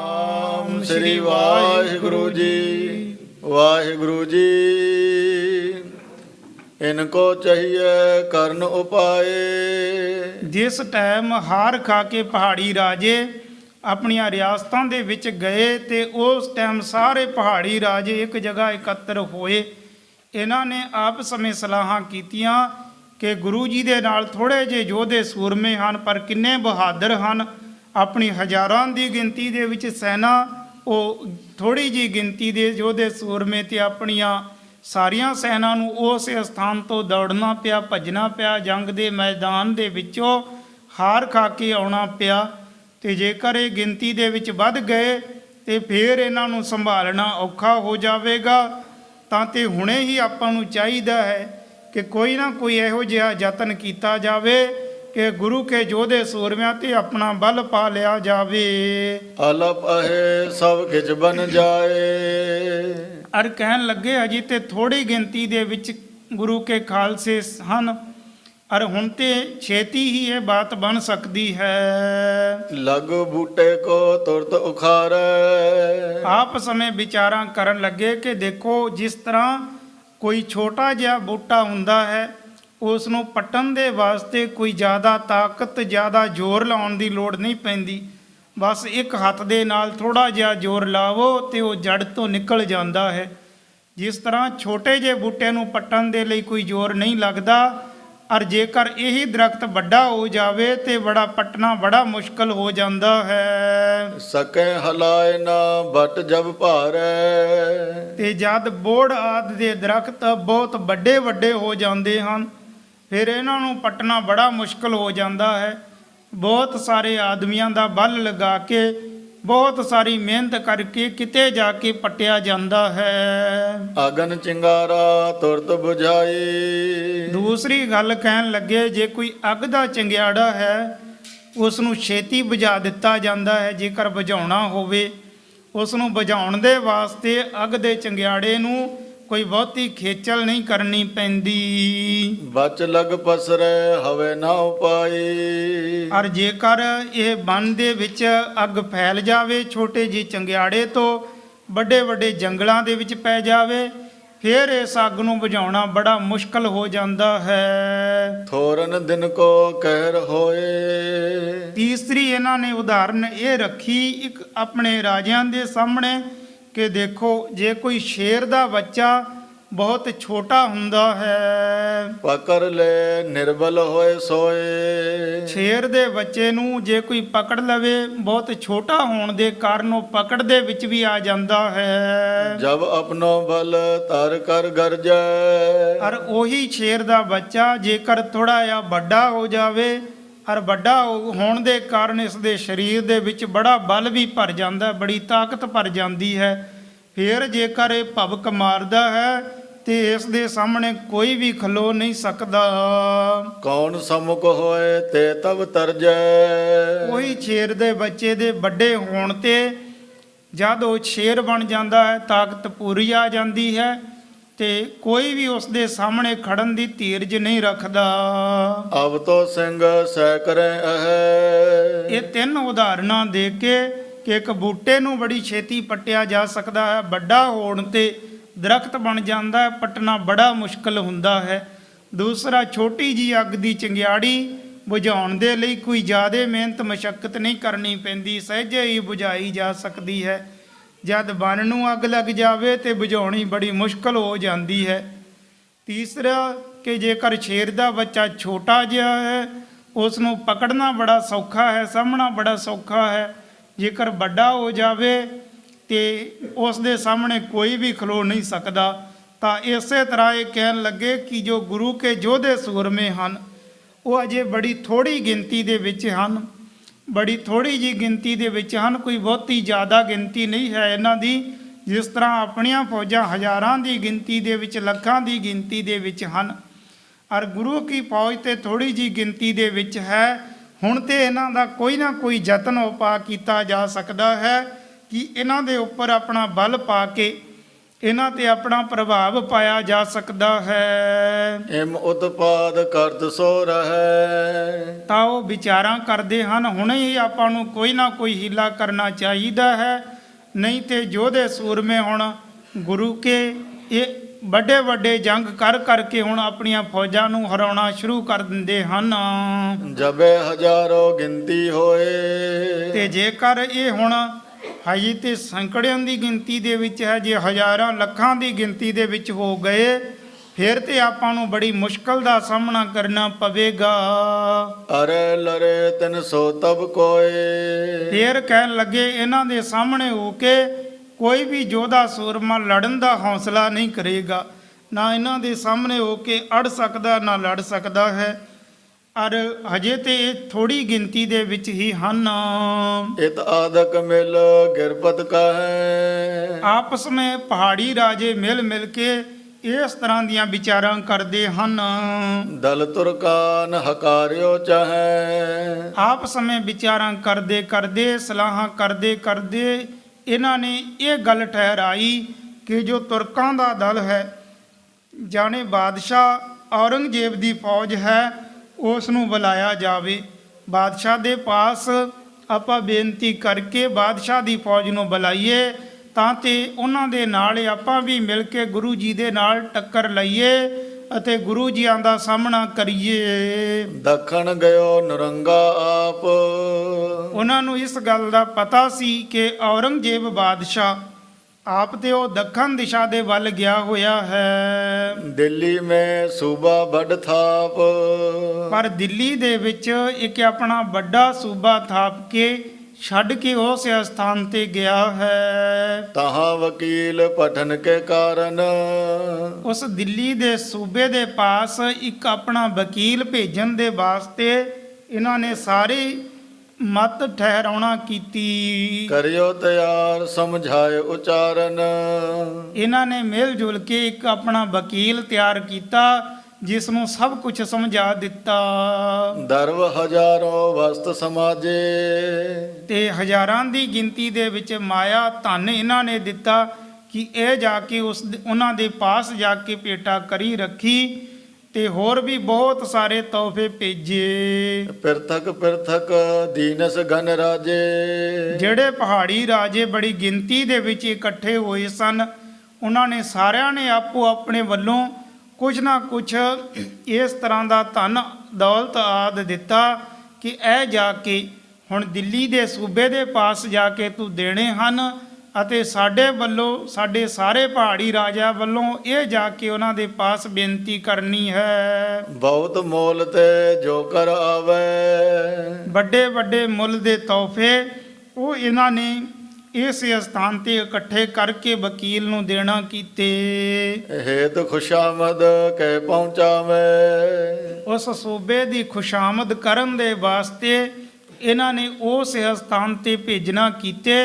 ਸਤਨਾਮ ਸ੍ਰੀ ਵਾਹਿਗੁਰੂ ਜੀ। ਵਾਹਿਗੁਰੂ ਜੀ ਇਨਕੋ ਚਾਹੀਏ ਕਰਨ ਉਪਾਏ। ਜਿਸ ਟਾਈਮ ਹਾਰ ਖਾ ਕੇ ਪਹਾੜੀ ਰਾਜੇ ਆਪਣੀਆਂ ਰਿਆਸਤਾਂ ਦੇ ਵਿੱਚ ਗਏ ਤੇ ਉਸ ਟਾਈਮ ਸਾਰੇ ਪਹਾੜੀ ਰਾਜੇ ਇੱਕ ਜਗ੍ਹਾ ਇਕੱਤਰ ਹੋਏ। ਇਹਨਾਂ ਨੇ ਆਪਸ ਸਮੇਂ ਸਲਾਹਾਂ ਕੀਤੀਆਂ ਕਿ ਗੁਰੂ ਜੀ ਦੇ ਨਾਲ ਥੋੜ੍ਹੇ ਜਿਹੇ ਯੋਧੇ ਸੂਰਮੇ ਹਨ, ਪਰ ਕਿੰਨੇ ਬਹਾਦਰ ਹਨ। ਆਪਣੀ ਹਜ਼ਾਰਾਂ ਦੀ ਗਿਣਤੀ ਦੇ ਵਿੱਚ ਸੈਨਾ, ਉਹ ਥੋੜ੍ਹੀ ਜਿਹੀ ਗਿਣਤੀ ਦੇ ਯੋਧੇ ਸੂਰਮੇ ਤੇ ਆਪਣੀਆਂ ਸਾਰੀਆਂ ਸੈਨਾ ਨੂੰ ਉਸ ਸਥਾਨ ਤੋਂ ਦੌੜਨਾ ਪਿਆ, ਭੱਜਣਾ ਪਿਆ, ਜੰਗ ਦੇ ਮੈਦਾਨ ਦੇ ਵਿੱਚੋਂ ਹਾਰ ਖਾ ਕੇ ਆਉਣਾ ਪਿਆ। ਤੇ ਜੇਕਰ ਇਹ ਗਿਣਤੀ ਦੇ ਵਿੱਚ ਵੱਧ ਗਏ ਤੇ ਫਿਰ ਇਹਨਾਂ ਨੂੰ ਸੰਭਾਲਣਾ ਔਖਾ ਹੋ ਜਾਵੇਗਾ। ਤਾਂ ਤੇ ਹੁਣੇ ਹੀ ਆਪਾਂ ਨੂੰ ਚਾਹੀਦਾ ਹੈ ਕਿ ਕੋਈ ਨਾ ਕੋਈ ਇਹੋ ਜਿਹਾ ਯਤਨ ਕੀਤਾ ਜਾਵੇ ਕਿ ਗੁਰੂ ਕੇ ਯੋਧੇ ਸੂਰਮਿਆਂ ਤੇ ਆਪਣਾ ਬਲ ਪਾ ਲਿਆ ਜਾਵੇ। ਅਲਪ ਹੈ ਸਭ ਕਿਛ ਬਨ ਜਾਏ। ਅਰ ਕਹਿਣ ਲੱਗੇ ਅਜੀ ਤੇ ਥੋੜੀ ਗਿਣਤੀ ਦੇ ਵਿੱਚ ਗੁਰੂ ਕੇ ਖਾਲਸੇ ਹਨ, ਅਰ ਹੁਣ ਤੇ ਛੇਤੀ ਹੀ ਇਹ ਬਾਤ ਬਣ ਸਕਦੀ ਹੈ। ਲਗ ਬੂਟੇ ਕੋ ਤੁਰਤ ਉਖਾਰੈ। ਆਪ ਸਮੇਂ ਵਿਚਾਰਾਂ ਕਰਨ ਲੱਗੇ ਕਿ ਦੇਖੋ, ਜਿਸ ਤਰ੍ਹਾਂ ਕੋਈ ਛੋਟਾ ਜਿਹਾ ਬੂਟਾ ਹੁੰਦਾ ਹੈ, ਉਸ ਨੂੰ ਪੱਟਣ ਦੇ ਵਾਸਤੇ ਕੋਈ ਜ਼ਿਆਦਾ ਤਾਕਤ, ਜ਼ਿਆਦਾ ਜ਼ੋਰ ਲਾਉਣ ਦੀ ਲੋੜ ਨਹੀਂ ਪੈਂਦੀ। ਬਸ ਇੱਕ ਹੱਥ ਦੇ ਨਾਲ ਥੋੜ੍ਹਾ ਜਿਹਾ ਜ਼ੋਰ ਲਾਵੋ ਤੇ ਉਹ ਜੜ ਤੋਂ ਨਿਕਲ ਜਾਂਦਾ ਹੈ। ਜਿਸ ਤਰ੍ਹਾਂ ਛੋਟੇ ਜਿਹੇ ਬੂਟੇ ਨੂੰ ਪੱਟਣ ਦੇ ਲਈ ਕੋਈ ਜ਼ੋਰ ਨਹੀਂ ਲੱਗਦਾ, ਔਰ ਜੇਕਰ ਇਹੀ ਦਰਖਤ ਵੱਡਾ ਹੋ ਜਾਵੇ ਤੇ ਬੜਾ ਪੱਟਣਾ ਬੜਾ ਮੁਸ਼ਕਲ ਹੋ ਜਾਂਦਾ ਹੈ। ਸਕੈ ਹਲਾਏ ਨਾ ਬਟ ਜਬ ਭਾਰੈ। ਤੇ ਜਦ ਬੋੜ ਆਦਿ ਦੇ ਦਰਖਤ ਬਹੁਤ ਵੱਡੇ ਵੱਡੇ ਹੋ ਜਾਂਦੇ ਹਨ, ਫਿਰ ਇਹਨਾਂ ਨੂੰ ਪੱਟਣਾ ਬੜਾ ਮੁਸ਼ਕਲ ਹੋ ਜਾਂਦਾ ਹੈ। ਬਹੁਤ ਸਾਰੇ ਆਦਮੀਆਂ ਦਾ ਬਲ ਲਗਾ ਕੇ, ਬਹੁਤ ਸਾਰੀ ਮਿਹਨਤ ਕਰਕੇ ਕਿਤੇ ਜਾ ਕੇ ਪੱਟਿਆ ਜਾਂਦਾ ਹੈ। ਅਗਨ ਚਿੰਗਾਰਾ ਤੁਰਤ ਬੁਝਾਈ। ਦੂਸਰੀ ਗੱਲ ਕਹਿਣ ਲੱਗੇ, ਜੇ ਕੋਈ ਅੱਗ ਦਾ ਚੰਗਿਆੜਾ ਹੈ ਉਸ ਨੂੰ ਛੇਤੀ ਬੁਝਾ ਦਿੱਤਾ ਜਾਂਦਾ ਹੈ। ਜੇਕਰ ਬੁਝਾਉਣਾ ਹੋਵੇ, ਉਸ ਨੂੰ ਬੁਝਾਉਣ ਦੇ ਵਾਸਤੇ ਅੱਗ ਦੇ ਚੰਗਿਆੜੇ ਨੂੰ ਕੋਈ ਬਹੁਤੀ ਖੇਚਲ ਨਹੀਂ ਕਰਨੀ ਪੈਂਦੀ। ਬਚ ਲਗ ਪਸਰੈ ਹਵੇ ਨਾ ਉਪਾਈ। ਔਰ ਜੇਕਰ ਇਹ ਬਨ ਦੇ ਵਿੱਚ ਅੱਗ ਫੈਲ ਜਾਵੇ, ਛੋਟੇ ਜਿਹੇ ਚੰਗਿਆੜੇ ਤੋਂ ਵੱਡੇ ਵੱਡੇ ਜੰਗਲਾਂ ਦੇ ਵਿੱਚ ਪੈ ਜਾਵੇ, ਫਿਰ ਇਸ ਅੱਗ ਨੂੰ ਬੁਝਾਉਣਾ ਬੜਾ ਮੁਸ਼ਕਲ ਹੋ ਜਾਂਦਾ ਹੈ। ਥੋਰਨ ਦਿਨ ਕੋ ਕਹਿਰ ਹੋਏ। ਤੀਸਰੀ ਇਹਨਾਂ ਨੇ ਉਦਾਹਰਨ ਇਹ ਰੱਖੀ ਇੱਕ ਆਪਣੇ ਰਾਜਿਆਂ ਦੇ ਸਾਹਮਣੇ ਕਿ ਦੇਖੋ, ਜੇ ਕੋਈ ਸ਼ੇਰ ਦਾ ਬੱਚਾ ਬਹੁਤ ਛੋਟਾ ਹੁੰਦਾ ਹੈ, ਪਕੜ ਲੈ ਨਿਰਬਲ ਹੋਏ ਸੋਏ। ਸ਼ੇਰ ਦੇ ਬੱਚੇ ਨੂੰ ਜੇ ਕੋਈ ਪਕੜ ਲਵੇ, ਬਹੁਤ ਛੋਟਾ ਹੋਣ ਦੇ ਕਾਰਨ ਉਹ ਪਕੜ ਦੇ ਵਿੱਚ ਵੀ ਆ ਜਾਂਦਾ ਹੈ। ਜਬ ਆਪਣੋ ਬਲ ਧਰ ਕਰ ਗਰਜੈ। ਔਰ ਉਹੀ ਸ਼ੇਰ ਦਾ ਬੱਚਾ ਜੇਕਰ ਥੋੜਾ ਜਿਹਾ ਵੱਡਾ ਹੋ ਜਾਵੇ, ਔਰ ਵੱਡਾ ਹੋਣ ਦੇ ਕਾਰਨ ਇਸ ਦੇ ਸਰੀਰ ਦੇ ਵਿੱਚ ਬੜਾ ਬਲ ਵੀ ਭਰ ਜਾਂਦਾ, ਬੜੀ ਤਾਕਤ ਭਰ ਜਾਂਦੀ ਹੈ। ਫਿਰ ਜੇਕਰ ਇਹ ਭਵਕ ਮਾਰਦਾ ਹੈ ਤੇ ਇਸ ਦੇ ਸਾਹਮਣੇ ਕੋਈ ਵੀ ਖਲੋ ਨਹੀਂ ਸਕਦਾ। ਕੌਣ ਸਮੁਖ ਹੋਏ ਤੇ ਤਬ ਤਰਜੈ। ਉਹੀ ਸ਼ੇਰ ਦੇ ਬੱਚੇ ਦੇ ਵੱਡੇ ਹੋਣ ਤੇ ਜਦ ਉਹ ਸ਼ੇਰ ਬਣ ਜਾਂਦਾ ਹੈ, ਤਾਕਤ ਪੂਰੀ ਆ ਜਾਂਦੀ ਹੈ ਤੇ ਕੋਈ ਵੀ ਉਸ ਦੇ ਸਾਹਮਣੇ ਖੜਨ ਦੀ ਧੀਰਜ ਨਹੀਂ ਰੱਖਦਾ। ਅਬ ਤੋ ਸਿੰਘ ਸਹਿ ਕਰੈ ਅਹੈ। ਇਹ ਤਿੰਨ ਉਦਾਹਰਨਾਂ ਦੇ ਕੇ ਕਿ ਇੱਕ ਬੂਟੇ ਨੂੰ ਬੜੀ ਛੇਤੀ ਪੱਟਿਆ ਜਾ ਸਕਦਾ ਹੈ, ਵੱਡਾ ਹੋਣ ਤੇ ਦਰਖਤ ਬਣ ਜਾਂਦਾ ਹੈ, ਪੱਟਣਾ ਬੜਾ ਮੁਸ਼ਕਲ ਹੁੰਦਾ ਹੈ। ਦੂਸਰਾ, ਛੋਟੀ ਜੀ ਅੱਗ ਦੀ ਚੰਗਿਆੜੀ ਬੁਝਾਉਣ ਦੇ ਲਈ ਕੋਈ ਜ਼ਿਆਦਾ ਮਿਹਨਤ ਮਸ਼ੱਕਤ ਨਹੀਂ ਕਰਨੀ ਪੈਂਦੀ, ਸਹਿਜੇ ਹੀ ਬੁਝਾਈ ਜਾ ਸਕਦੀ ਹੈ। ਜਦ ਬਨ ਨੂੰ ਅੱਗ ਲੱਗ ਜਾਵੇ ਤੇ ਬੁਝਾਉਣੀ ਬੜੀ ਮੁਸ਼ਕਲ ਹੋ ਜਾਂਦੀ ਹੈ। ਤੀਸਰਾ, ਕਿ ਜੇਕਰ ਸ਼ੇਰ ਦਾ ਬੱਚਾ ਛੋਟਾ ਜਿਹਾ ਹੈ, ਉਸ ਨੂੰ ਪਕੜਨਾ ਬੜਾ ਸੌਖਾ ਹੈ, ਸਾਹਮਣਾ ਬੜਾ ਸੌਖਾ ਹੈ। ਜੇਕਰ ਵੱਡਾ ਹੋ ਜਾਵੇ ਤੇ ਉਸ ਦੇ ਸਾਹਮਣੇ ਕੋਈ ਵੀ ਖਲੋ ਨਹੀਂ ਸਕਦਾ। ਤਾਂ ਇਸੇ ਤਰ੍ਹਾਂ ਇਹ ਕਹਿਣ ਲੱਗੇ ਕਿ ਜੋ ਗੁਰੂ ਕੇ ਯੋਧੇ ਸੂਰਮੇ ਹਨ, ਉਹ ਅਜੇ ਬੜੀ ਥੋੜ੍ਹੀ ਗਿਣਤੀ ਦੇ ਵਿੱਚ ਹਨ, ਬੜੀ ਥੋੜ੍ਹੀ ਜਿਹੀ ਗਿਣਤੀ ਦੇ ਵਿੱਚ ਹਨ, ਕੋਈ ਬਹੁਤੀ ਜ਼ਿਆਦਾ ਗਿਣਤੀ ਨਹੀਂ ਹੈ ਇਹਨਾਂ ਦੀ। ਜਿਸ ਤਰ੍ਹਾਂ ਆਪਣੀਆਂ ਫੌਜਾਂ ਹਜ਼ਾਰਾਂ ਦੀ ਗਿਣਤੀ ਦੇ ਵਿੱਚ, ਲੱਖਾਂ ਦੀ ਗਿਣਤੀ ਦੇ ਵਿੱਚ ਹਨ, ਔਰ ਗੁਰੂ ਕੀ ਫੌਜ ਤੇ ਥੋੜ੍ਹੀ ਜਿਹੀ ਗਿਣਤੀ ਦੇ ਵਿੱਚ ਹੈ। ਹੁਣ ਤੇ ਇਹਨਾਂ ਦਾ ਕੋਈ ਨਾ ਕੋਈ ਯਤਨ ਉਪਾਅ ਕੀਤਾ ਜਾ ਸਕਦਾ ਹੈ ਕਿ ਇਹਨਾਂ ਦੇ ਉੱਪਰ ਆਪਣਾ ਬਲ ਪਾ ਕੇ ਇਹਨਾਂ ਤੇ ਆਪਣਾ ਪ੍ਰਭਾਵ ਪਾਇਆ ਜਾ ਸਕਦਾ ਹੈ। ਇਮ ਉਤਪਾਦ ਕਰਤ ਸੋ ਰਹੈ। ਤਾਂ ਉਹ ਵਿਚਾਰਾਂ ਕਰਦੇ ਹਨ ਹੁਣੇ ਹੀ ਆਪਾਂ ਨੂੰ ਕੋਈ ਨਾ ਕੋਈ ਹੀਲਾ ਕਰਨਾ ਚਾਹੀਦਾ ਹੈ, ਨਹੀਂ ਤੇ ਯੋਧੇ ਸੂਰਮੇ ਹੁਣ ਗੁਰੂ ਕੇ ਇਹ ਵੱਡੇ ਵੱਡੇ ਜੰਗ ਕਰ ਕਰਕੇ ਹੁਣ ਆਪਣੀਆਂ ਫੌਜਾਂ ਨੂੰ ਹਰਾਉਣਾ ਸ਼ੁਰੂ ਕਰ ਦਿੰਦੇ ਹਨ। ਜਬੇ ਹਜ਼ਾਰੋ ਗਿਣਤੀ ਹੋਏ। ਤੇ ਜੇਕਰ ਇਹ ਹੁਣ ਹਜੇ ਤੇ ਸੈਂਕੜਿਆਂ ਦੀ ਗਿਣਤੀ ਦੇ ਵਿੱਚ ਹੈ, ਜੇ ਹਜ਼ਾਰਾਂ ਲੱਖਾਂ ਦੀ ਗਿਣਤੀ ਦੇ ਵਿੱਚ ਹੋ ਗਏ ਫਿਰ ਤੇ ਆਪਾਂ ਨੂੰ ਬੜੀ ਮੁਸ਼ਕਲ ਦਾ ਸਾਹਮਣਾ ਕਰਨਾ ਪਵੇਗਾ। ਅਰੇ ਲਰੇ ਤਿਨ ਸੋ ਤਬ ਕੋਏ। ਫਿਰ ਕਹਿਣ ਲੱਗੇ ਇਹਨਾਂ ਦੇ ਸਾਹਮਣੇ ਹੋ ਕੇ ਕੋਈ ਵੀ ਯੋਧਾ ਸੂਰਮਾ ਲੜਨ ਦਾ ਹੌਸਲਾ ਨਹੀਂ ਕਰੇਗਾ, ਨਾ ਇਹਨਾਂ ਦੇ ਸਾਹਮਣੇ ਹੋ ਕੇ ਅੜ ਸਕਦਾ ਨਾ ਲੜ ਸਕਦਾ ਹੈ। ਔਰ ਹਜੇ ਤੇ ਇਹ ਥੋੜੀ ਗਿਣਤੀ ਦੇ ਵਿੱਚ ਹੀ ਹਨ। ਇਤ ਆਦਕ ਮਿਲ ਗਿਰਪਤ ਕਹੈ। ਆਪਸ ਵਿੱਚ ਪਹਾੜੀ ਰਾਜੇ ਮਿਲ ਮਿਲ ਕੇ ਇਸ ਤਰ੍ਹਾਂ ਦੀਆਂ ਵਿਚਾਰਾਂ ਕਰਦੇ ਹਨ। ਦਲ ਤੁਰਕਾਨ ਹਕਾਰਿਓ ਚਾਹੈ। ਆਪਸ ਵਿੱਚ ਵਿਚਾਰਾਂ ਕਰਦੇ ਕਰਦੇ ਸਲਾਹਾਂ ਕਰਦੇ ਕਰਦੇ ਇਹਨਾਂ ਨੇ ਇਹ ਗੱਲ ਠਹਿਰਾਈ ਕਿ ਜੋ ਤੁਰਕਾਂ ਦਾ ਦਲ ਹੈ, ਜਾਣੇ ਬਾਦਸ਼ਾਹ ਔਰੰਗਜ਼ੇਬ ਦੀ ਫੌਜ ਹੈ, ਉਸ ਨੂੰ ਬੁਲਾਇਆ ਜਾਵੇ। ਬਾਦਸ਼ਾਹ ਦੇ ਪਾਸ ਆਪਾਂ ਬੇਨਤੀ ਕਰਕੇ ਬਾਦਸ਼ਾਹ ਦੀ ਫੌਜ ਨੂੰ ਬੁਲਾਈਏ ਤਾਂ ਤੇ ਉਹਨਾਂ ਦੇ ਨਾਲ ਆਪਾਂ ਵੀ ਮਿਲ ਕੇ ਗੁਰੂ ਜੀ ਦੇ ਨਾਲ ਟੱਕਰ ਲਈਏ ਅਤੇ ਗੁਰੂ ਜੀਆਂ ਦਾ ਸਾਹਮਣਾ ਕਰੀਏ। ਦੱਖਣ ਗਇਓ ਨਰੰਗਾ ਆਪ। ਉਹਨਾਂ ਨੂੰ ਇਸ ਗੱਲ ਦਾ ਪਤਾ ਸੀ ਕਿ ਔਰੰਗਜ਼ੇਬ ਬਾਦਸ਼ਾਹ ਆਪ ਤੇ ਉਹ ਦੱਖਣ ਦਿਸ਼ਾ ਦੇ ਵੱਲ ਗਿਆ ਹੋਇਆ ਹੈ। ਦਿੱਲੀ ਮੈਂ ਸੂਬਾ ਵੱਡ ਥਾਪ। ਪਰ ਦਿੱਲੀ ਦੇ ਵਿੱਚ ਇੱਕ ਆਪਣਾ ਵੱਡਾ ਸੂਬਾ ਥਾਪ ਕੇ ਛੱਡ ਕੇ ਉਸ ਸਥਾਨ ਤੇ ਗਿਆ ਹੈ। ਤਹਾਂ ਵਕੀਲ ਪਠਨ ਕੇ ਕਾਰਨ। ਉਸ ਦਿੱਲੀ ਦੇ ਸੂਬੇ ਦੇ ਪਾਸ ਇੱਕ ਆਪਣਾ ਵਕੀਲ ਭੇਜਣ ਦੇ ਵਾਸਤੇ ਇਹਨਾਂ ਨੇ ਸਾਰੀ ਮਤ ਠਹਿਰਾਉਣਾ ਕੀਤੀ। ਕਰਿਓ ਤਿਆਰ ਸਮਝਾਏ ਉਚਾਰਨ। ਇਹਨਾਂ ਨੇ ਮਿਲ ਜੁਲ ਕੇ ਇੱਕ ਆਪਣਾ ਵਕੀਲ ਤਿਆਰ ਕੀਤਾ ਜਿਸ ਨੂੰ ਸਭ ਕੁਝ ਸਮਝਾ ਦਿੱਤਾ। ਦਰਵ ਹਜ਼ਾਰੋ ਵਸਤ ਸਮਾਜੇ। ਤੇ ਹਜ਼ਾਰਾਂ ਦੀ ਗਿਣਤੀ ਦੇ ਵਿੱਚ ਮਾਇਆ ਧਨ ਇਹਨਾਂ ਨੇ ਦਿੱਤਾ ਕਿ ਇਹ ਜਾ ਕੇ ਉਹਨਾਂ ਦੇ ਪਾਸ ਜਾ ਕੇ ਭੇਟਾ ਕਰੀ ਰੱਖੀ ਤੇ ਹੋਰ ਵੀ ਬਹੁਤ ਸਾਰੇ ਤੋਹਫੇ ਭੇਜੇ। ਪਿਰਥਕ ਪਿਰਥਕ ਦੀਨਸ ਗਨ ਰਾਜੇ। ਜਿਹੜੇ ਪਹਾੜੀ ਰਾਜੇ ਬੜੀ ਗਿਣਤੀ ਦੇ ਵਿੱਚ ਇਕੱਠੇ ਹੋਏ ਸਨ, ਉਹਨਾਂ ਨੇ ਸਾਰਿਆਂ ਨੇ ਆਪੋ ਆਪਣੇ ਵੱਲੋਂ ਕੁਝ ਨਾ ਕੁਝ ਇਸ ਤਰ੍ਹਾਂ ਦਾ ਧਨ ਦੌਲਤ ਆਦਿ ਦਿੱਤਾ ਕਿ ਇਹ ਜਾ ਕੇ ਹੁਣ ਦਿੱਲੀ ਦੇ ਸੂਬੇ ਦੇ ਪਾਸ ਜਾ ਕੇ ਤੂੰ ਦੇਣੇ ਹਨ ਅਤੇ ਸਾਡੇ ਵੱਲੋਂ ਸਾਡੇ ਸਾਰੇ ਪਹਾੜੀ ਰਾਜਾ ਵੱਲੋਂ ਇਹ ਜਾ ਕੇ ਉਹਨਾਂ ਦੇ ਪਾਸ ਬੇਨਤੀ ਕਰਨੀ ਹੈ। ਬਹੁਤ ਮੋਲ ਤੇ ਜੋ ਕਰ ਆਵੇ। ਵੱਡੇ ਵੱਡੇ ਮੁੱਲ ਦੇ ਤੋਹਫੇ ਉਹ ਇਹਨਾਂ ਨੇ ਇਸ ਸਥਾਨ ਤੇ ਇਕੱਠੇ ਕਰਕੇ ਵਕੀਲ ਨੂੰ ਦੇਣਾ ਕੀਤੇ। ਹੇਤ ਖੁਸ਼ਾਮਦ ਕਹਿ ਪਹੁੰਚਾਵੇ। ਉਸ ਸੂਬੇ ਦੀ ਖੁਸ਼ਾਮਦ ਕਰਨ ਦੇ ਵਾਸਤੇ ਇਹਨਾਂ ਨੇ ਉਸ ਸਥਾਨ ਤੇ ਭੇਜਣਾ ਕੀਤੇ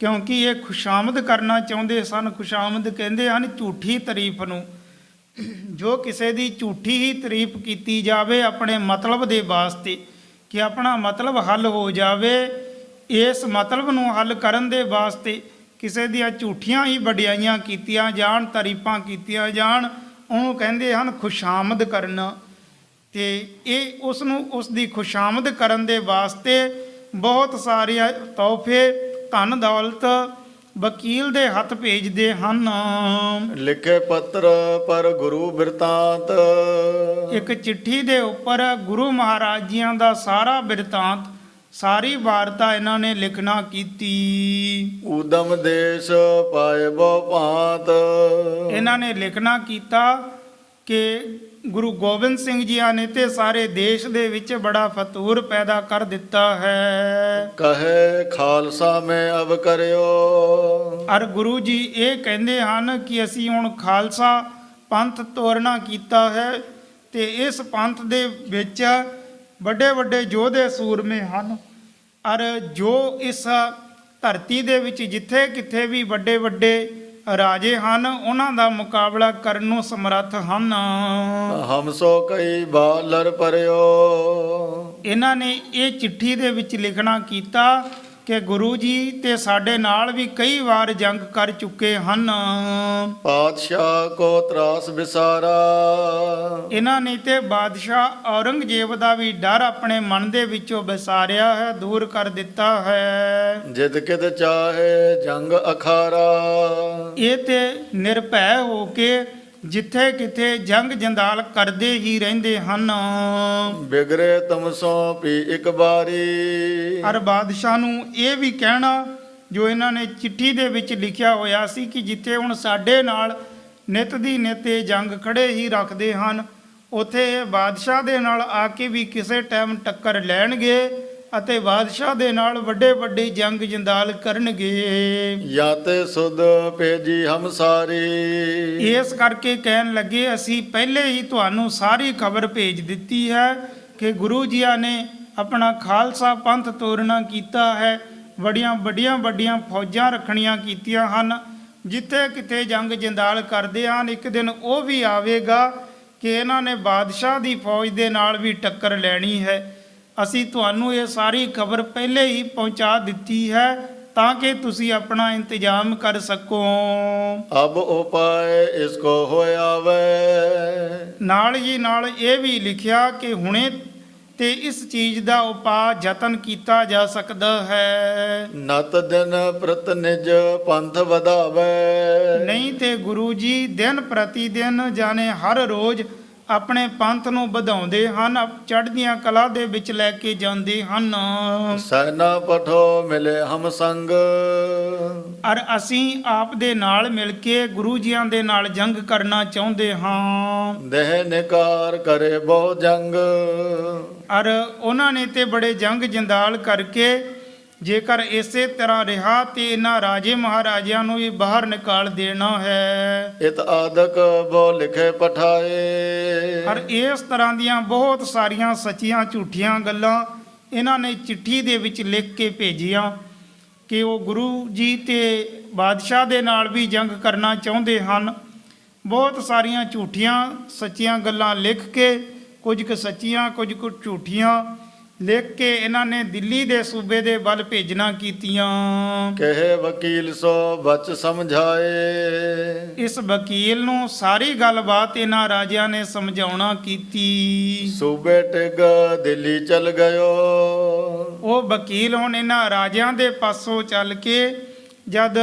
ਕਿਉਂਕਿ ਇਹ ਖੁਸ਼ਾਮਦ ਕਰਨਾ ਚਾਹੁੰਦੇ ਸਨ। ਖੁਸ਼ਾਮਦ ਕਹਿੰਦੇ ਹਨ ਝੂਠੀ ਤਾਰੀਫ ਨੂੰ। ਜੋ ਕਿਸੇ ਦੀ ਝੂਠੀ ਹੀ ਤਾਰੀਫ ਕੀਤੀ ਜਾਵੇ ਆਪਣੇ ਮਤਲਬ ਦੇ ਵਾਸਤੇ ਕਿ ਆਪਣਾ ਮਤਲਬ ਹੱਲ ਹੋ ਜਾਵੇ, ਇਸ ਮਤਲਬ ਨੂੰ ਹੱਲ ਕਰਨ ਦੇ ਵਾਸਤੇ ਕਿਸੇ ਦੀਆਂ ਝੂਠੀਆਂ ਹੀ ਵਡਿਆਈਆਂ ਕੀਤੀਆਂ ਜਾਣ, ਤਾਰੀਫਾਂ ਕੀਤੀਆਂ ਜਾਣ, ਉਹਨੂੰ ਕਹਿੰਦੇ ਹਨ ਖੁਸ਼ਾਮਦ ਕਰਨਾ। ਤੇ ਇਹ ਉਸ ਨੂੰ ਉਸ ਦੀ ਖੁਸ਼ਾਮਦ ਕਰਨ ਦੇ ਵਾਸਤੇ ਬਹੁਤ ਸਾਰੇ ਤੋਹਫੇ ਧਨ ਦੌਲਤ ਵਕੀਲ ਦੇ ਹੱਥ ਭੇਜਦੇ ਹਨ। ਲਿਖੇ ਪੱਤਰ ਪਰ ਗੁਰੂ ਬਿਰਤਾਂਤ। ਇੱਕ ਚਿੱਠੀ ਦੇ ਉੱਪਰ ਗੁਰੂ ਮਹਾਰਾਜ ਜੀਆਂ ਦਾ ਸਾਰਾ ਬਿਰਤਾਂਤ, ਸਾਰੀ ਵਾਰਤਾ ਇਹਨਾਂ ਨੇ ਲਿਖਣਾ ਕੀਤੀ। ਊਦਮ ਦੇਸ਼ ਪਾਏ ਬਹੁ ਭਾਂਤ। ਇਹਨਾਂ ਨੇ ਲਿਖਣਾ ਕੀਤਾ ਕਿ ਗੁਰੂ ਗੋਬਿੰਦ ਸਿੰਘ ਜੀਆਂ ਨੇ ਤੇ ਸਾਰੇ ਦੇਸ਼ ਦੇ ਵਿੱਚ ਬੜਾ ਫਤੂਰ ਪੈਦਾ ਕਰ ਦਿੱਤਾ ਹੈ। ਕਹੇ ਖਾਲਸਾ ਮੈਂ ਅਬ ਕਰਿਓ। ਔਰ ਗੁਰੂ ਜੀ ਇਹ ਕਹਿੰਦੇ ਹਨ ਕਿ ਅਸੀਂ ਹੁਣ ਖਾਲਸਾ ਪੰਥ ਤੋਰਨਾ ਕੀਤਾ ਹੈ ਤੇ ਇਸ ਪੰਥ ਦੇ ਵਿੱਚ ਵੱਡੇ ਵੱਡੇ ਯੋਧੇ ਸੂਰਮੇ ਹਨ ਔਰ ਜੋ ਇਸ ਧਰਤੀ ਦੇ ਵਿੱਚ ਜਿੱਥੇ ਕਿੱਥੇ ਵੀ ਵੱਡੇ ਵੱਡੇ ਰਾਜੇ ਹਨ ਉਹਨਾਂ ਦਾ ਮੁਕਾਬਲਾ ਕਰਨ ਨੂੰ ਸਮਰੱਥ ਹਨ। ਹਮ ਸੋ ਕਈ ਬਾਲਰ ਪਰਿਓ। ਇਹਨਾਂ ਨੇ ਇਹ ਚਿੱਠੀ ਦੇ ਵਿੱਚ ਲਿਖਣਾ ਕੀਤਾ ਕਿ ਗੁਰੂ ਜੀ ਤੇ ਸਾਡੇ ਨਾਲ ਵੀ ਕਈ ਵਾਰ ਜੰਗ ਕਰ ਚੁੱਕੇ ਹਨ। ਪਾਤਸ਼ਾਹ ਕੋ ਤਰਾਸ ਵਿਸਾਰਾ, ਇਹਨਾਂ ਨੇ ਤੇ ਬਾਦਸ਼ਾਹ ਔਰੰਗਜ਼ੇਬ ਦਾ ਵੀ ਡਰ ਆਪਣੇ ਮਨ ਦੇ ਵਿੱਚੋਂ ਵਿਸਾਰਿਆ ਹੈ, ਦੂਰ ਕਰ ਦਿੱਤਾ ਹੈ। ਜਿਤ ਕਿਤ ਚਾਹੇ ਜੰਗ ਅਖਾਰਾ, ਇਹ ਤੇ ਨਿਰਭੈ ਹੋ ਕੇ ਜਿੱਥੇ ਕਿਤੇ ਜੰਗ ਜੰਦਾਲ ਕਰਦੇ ਹੀ ਰਹਿੰਦੇ ਹਨ। ਬਿਗਰੇ ਤੁਮ ਸੋ ਪੀ ਇੱਕ ਬਾਰੀ, ਹਰ ਬਾਦਸ਼ਾਹ ਨੂੰ ਇਹ ਵੀ ਕਹਿਣਾ ਜੋ ਇਹਨਾਂ ਨੇ ਚਿੱਠੀ ਦੇ ਵਿੱਚ ਲਿਖਿਆ ਹੋਇਆ ਸੀ ਕਿ ਜਿੱਥੇ ਹੁਣ ਸਾਡੇ ਨਾਲ ਨਿਤ ਦੀ ਨਿਤ ਇਹ ਜੰਗ ਖੜੇ ਹੀ ਰੱਖਦੇ ਹਨ, ਉੱਥੇ ਇਹ ਬਾਦਸ਼ਾਹ ਦੇ ਨਾਲ ਆ ਕੇ ਵੀ ਕਿਸੇ ਟਾਈਮ ਟੱਕਰ ਲੈਣਗੇ ਅਤੇ ਬਾਦਸ਼ਾਹ ਦੇ ਨਾਲ ਵੱਡੇ ਵੱਡੇ ਜੰਗ ਜੰਦਾਲ ਕਰਨਗੇ। ਜਾਂ ਤੇ ਸੁਧ ਭੇਜੀ ਹਮ ਸਾਰੀ, ਇਸ ਕਰਕੇ ਕਹਿਣ ਲੱਗੇ ਅਸੀਂ ਪਹਿਲੇ ਹੀ ਤੁਹਾਨੂੰ ਸਾਰੀ ਖਬਰ ਭੇਜ ਦਿੱਤੀ ਹੈ ਕਿ ਗੁਰੂ ਜੀਆਂ ਨੇ ਆਪਣਾ ਖਾਲਸਾ ਪੰਥ ਤੋਰਨਾ ਕੀਤਾ ਹੈ, ਵੱਡੀਆਂ ਫੌਜਾਂ ਰੱਖਣੀਆਂ ਕੀਤੀਆਂ ਹਨ। ਜਿੱਥੇ ਕਿਤੇ ਜੰਗ ਜੰਦਾਲ ਕਰਦੇ ਹਨ, ਇੱਕ ਦਿਨ ਉਹ ਵੀ ਆਵੇਗਾ ਕਿ ਇਹਨਾਂ ਨੇ ਬਾਦਸ਼ਾਹ ਦੀ ਫੌਜ ਦੇ ਨਾਲ ਵੀ ਟੱਕਰ ਲੈਣੀ ਹੈ। ਅਸੀਂ ਤੁਹਾਨੂੰ ਇਹ ਸਾਰੀ ਖਬਰ ਪਹਿਲੇ ਹੀ ਪਹੁੰਚਾ ਦਿੱਤੀ ਹੈ ਤਾਂ ਕਿ ਤੁਸੀਂ ਆਪਣਾ ਇੰਤਜ਼ਾਮ ਕਰ ਸਕੋ। ਅਬ ਉਪਾਏ ਇਸ ਕੋ ਹੋਇਆ ਵੇ, ਨਾਲ ਹੀ ਨਾਲ ਇਹ ਵੀ ਲਿਖਿਆ ਕਿ ਹੁਣੇ ਤੇ ਇਸ ਚੀਜ਼ ਦਾ ਉਪਾਅ ਯਤਨ ਕੀਤਾ ਜਾ ਸਕਦਾ ਹੈ। ਨਤ ਦਿਨ ਪ੍ਰਤ ਨਿਜ ਪੰਥ ਵਧਾਵੇ, ਨਹੀਂ ਤੇ ਗੁਰੂ ਜੀ ਦਿਨ ਪ੍ਰਤੀ ਦਿਨ ਜਾਣੇ ਹਰ ਰੋਜ਼ ਆਪਣੇ ਪੰਥ ਨੂੰ ਵਧਾਉਂਦੇ ਹਨ, ਚੜ੍ਹਦੀਆਂ ਕਲਾ ਦੇ ਵਿੱਚ ਲੈ ਕੇ ਜਾਂਦੇ ਹਨ। ਸੈਨਾ ਪਠੋ ਮਿਲੇ ਹਮ ਸੰਗ, ਔਰ ਅਸੀਂ ਆਪ ਦੇ ਨਾਲ ਮਿਲ ਕੇ ਗੁਰੂ ਜੀਆਂ ਦੇ ਨਾਲ ਜੰਗ ਕਰਨਾ ਚਾਹੁੰਦੇ ਹਾਂ। ਦੇਹ ਨਿਕਾਰ ਕਰੇ ਬਹੁ ਜੰਗ, ਔਰ ਉਹਨਾਂ ਨੇ ਤੇ ਬੜੇ ਜੰਗ ਜੰਦਾਲ ਕਰਕੇ ਜੇਕਰ ਇਸੇ ਤਰ੍ਹਾਂ ਰਿਹਾ ਤੇ ਇਹਨਾਂ ਰਾਜੇ ਮਹਾਰਾਜਿਆਂ ਨੂੰ ਵੀ ਬਾਹਰ ਨਿਕਾਲ ਦੇਣਾ ਹੈ। ਇਤ ਆਦਕ ਬੋ ਲਿਖੇ ਪਠਾਏ, ਔਰ ਇਸ ਤਰ੍ਹਾਂ ਦੀਆਂ ਬਹੁਤ ਸਾਰੀਆਂ ਸੱਚੀਆਂ ਝੂਠੀਆਂ ਗੱਲਾਂ ਇਹਨਾਂ ਨੇ ਚਿੱਠੀ ਦੇ ਵਿੱਚ ਲਿਖ ਕੇ ਭੇਜੀਆਂ ਕਿ ਉਹ ਗੁਰੂ ਜੀ ਤੇ ਬਾਦਸ਼ਾਹ ਦੇ ਨਾਲ ਵੀ ਜੰਗ ਕਰਨਾ ਚਾਹੁੰਦੇ ਹਨ। ਬਹੁਤ ਸਾਰੀਆਂ ਝੂਠੀਆਂ ਸੱਚੀਆਂ ਗੱਲਾਂ ਲਿਖ ਕੇ, ਕੁਝ ਕੁ ਸੱਚੀਆਂ ਕੁਝ ਕੁ ਝੂਠੀਆਂ ਲਿਖ ਕੇ ਇਹਨਾਂ ਨੇ ਦਿੱਲੀ ਦੇ ਸੂਬੇ ਦੇ ਵੱਲ ਭੇਜਣਾ ਕੀਤੀਆਂ। ਕਹੇ ਵਕੀਲ ਸੋ ਬਚ ਸਮਝਾਏ, ਇਸ ਵਕੀਲ ਨੂੰ ਸਾਰੀ ਗੱਲਬਾਤ ਇਹਨਾਂ ਰਾਜਿਆਂ ਨੇ ਸਮਝਾਉਣਾ ਕੀਤੀ। ਸੂਬੇ ਟਿਗ ਦਿੱਲੀ ਚਲ ਗਇਓ, ਉਹ ਵਕੀਲ ਹੁਣ ਇਹਨਾਂ ਰਾਜਿਆਂ ਦੇ ਪਾਸੋਂ ਚੱਲ ਕੇ ਜਦ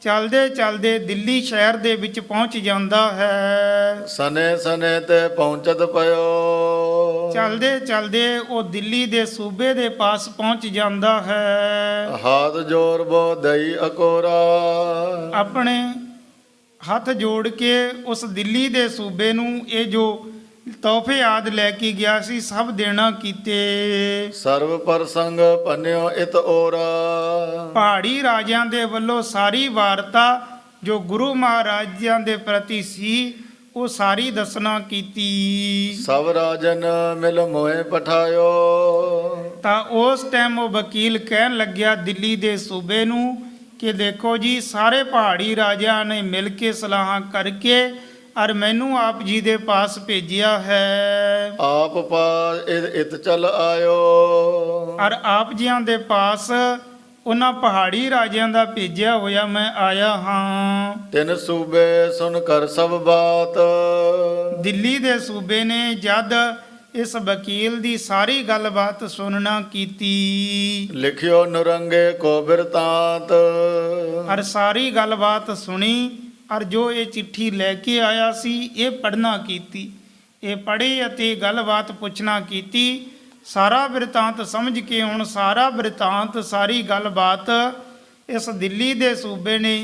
ਚਲਦੇ ਚਲਦੇ ਦਿੱਲੀ ਸ਼ਹਿਰ ਦੇ ਵਿੱਚ ਪਹੁੰਚ ਜਾਂਦਾ ਹੈ। ਸਨੇ ਸਨੇ ਤੇ ਪਹੁੰਚਤ ਪਇਓ, ਚਲਦੇ ਚਲਦੇ ਉਹ ਦਿੱਲੀ ਦੇ ਸੂਬੇ ਦੇ ਪਾਸ ਪਹੁੰਚ ਜਾਂਦਾ ਹੈ। ਹਾਥ ਜੋਰ ਬੋ ਦਈ ਅਕੋਰਾ, ਆਪਣੇ ਹੱਥ ਜੋੜ ਕੇ ਉਸ ਦਿੱਲੀ ਦੇ ਸੂਬੇ ਨੂੰ ਇਹ ਜੋ ਤੋਹਫੇ ਆਦ ਲੈ ਕੇ ਗਿਆ ਸੀ ਸਭ ਦੇਣਾ ਕੀਤੇ। ਸਰਵ ਪ੍ਰਸੰਗ ਪੰਨਿਓ ਇਤ ਓਰਾ, ਪਹਾੜੀ ਰਾਜਿਆਂ ਦੇ ਵੱਲੋਂ ਸਾਰੀ ਵਾਰਤਾ ਜੋ ਗੁਰੂ ਮਹਾਰਾਜਿਆਂ ਦੇ ਪ੍ਰਤੀ ਸੀ ਉਹ ਸਾਰੀ ਦੱਸਣਾ ਕੀਤੀ। ਸਭ ਰਾਜਨ ਮਿਲ ਮੋਏ ਪਠਾਇਓ, ਤਾਂ ਉਸ ਟਾਈਮ ਉਹ ਵਕੀਲ ਕਹਿਣ ਲੱਗਿਆ ਦਿੱਲੀ ਦੇ ਸੂਬੇ ਨੂੰ ਕਿ ਦੇਖੋ ਜੀ ਸਾਰੇ ਪਹਾੜੀ ਰਾਜਿਆਂ ਨੇ ਮਿਲ ਕੇ ਸਲਾਹਾਂ ਕਰਕੇ ਔਰ ਮੈਨੂੰ ਆਪ ਜੀ ਦੇ ਪਾਸ ਭੇਜਿਆ ਹੈ। ਆਪ ਪਾਸ ਇਤ ਚਲ ਆਇਓ, ਔਰ ਆਪ ਜੀਆਂ ਦੇ ਪਾਸ ਉਹਨਾਂ ਪਹਾੜੀ ਰਾਜਿਆਂ ਦਾ ਭੇਜਿਆ ਹੋਇਆ ਮੈਂ ਆਇਆ ਹਾਂ। ਤਿੰਨ ਸੂਬੇ ਸੁਣ ਕਰ ਸਭ ਬਾਤ, ਦਿੱਲੀ ਦੇ ਸੂਬੇ ਨੇ ਜਦ ਇਸ ਵਕੀਲ ਦੀ ਸਾਰੀ ਗੱਲਬਾਤ ਸੁਣਨਾ ਕੀਤੀ। ਲਿਖਿਓ ਨਰੰਗੇ ਕੋ ਬਿਰਤਾਂਤ, ਔਰ ਸਾਰੀ ਗੱਲਬਾਤ ਸੁਣੀ ਔਰ ਜੋ ਇਹ ਚਿੱਠੀ ਲੈ ਕੇ ਆਇਆ ਸੀ ਇਹ ਪੜ੍ਹਨਾ ਕੀਤੀ। ਇਹ ਪੜ੍ਹੀ ਅਤੇ ਗੱਲਬਾਤ ਪੁੱਛਣਾ ਕੀਤੀ। ਸਾਰਾ ਬਿਰਤਾਂਤ ਸਮਝ ਕੇ ਹੁਣ ਸਾਰਾ ਬਿਰਤਾਂਤ ਸਾਰੀ ਗੱਲਬਾਤ ਇਸ ਦਿੱਲੀ ਦੇ ਸੂਬੇ ਨੇ